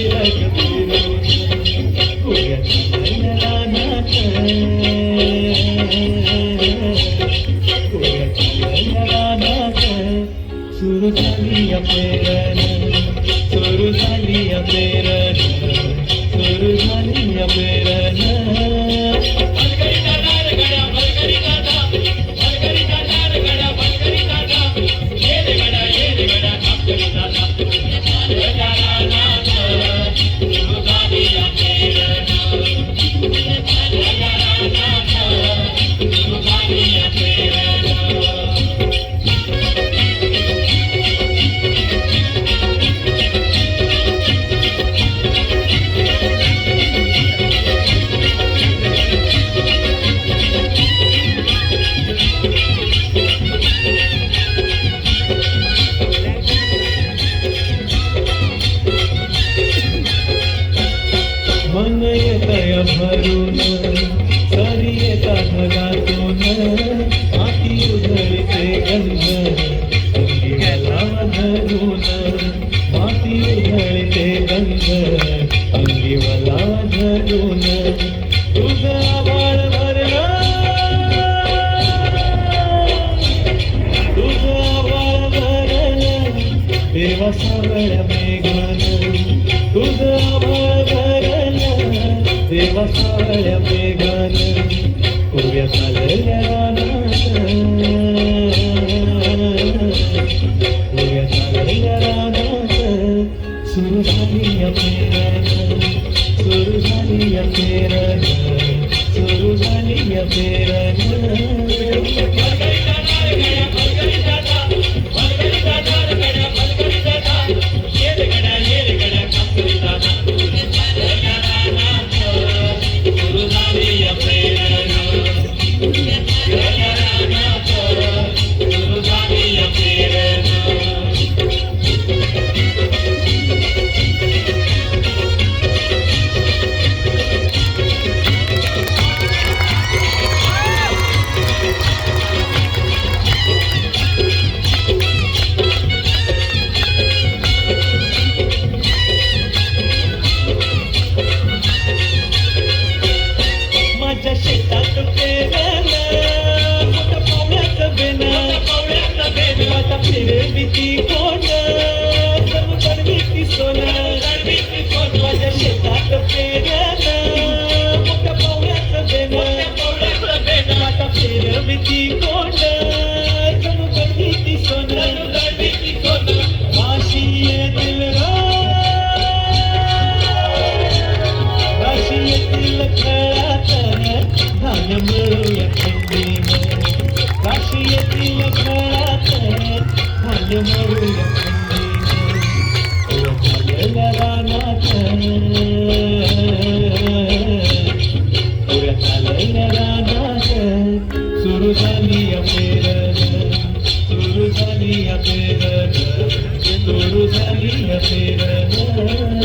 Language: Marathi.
रग फिरून उड्या चालल्या रानात उड्या चालल्या रानात सुरू झाली या पेरण सुरू झाली या पेरण सुरू झाली या पेरण मन येतय भरून सरी येता ढगातून माती उधळते गंध अंगी मला धरून माती उधळते गंध अंगी मला धरून तुझं आभाळ भरलं तुझं आभाळ भरलं देवा सावळ्या मेघान तुझं आभाळ देवा सावळ्या मेघान उड्या चालल्या रानात उड्या चालल्या रानात सुरू झाली या पेरण सुरू झाली या पेरण सुरू झाली या पेरण शेतात पेरलं मोठं पावळ्याचं बेनं आता फिरविती कोण सर्व करविती सोनं माझ्या शेतात पेरलं मोठं पावळ्याचं बेनं आता फिरविती कोण सर्व करविती सोनं वाशी येतील वाशी येतील खळात धान्य मिळूया थंडीनं काशी येतील खळात धान्य मिळूया थंडीनं चालल्या रानात उड्या चालल्या रानात सुरू झाली या पेरण सुरू झाली या पेरण सुरू झाली या पेरण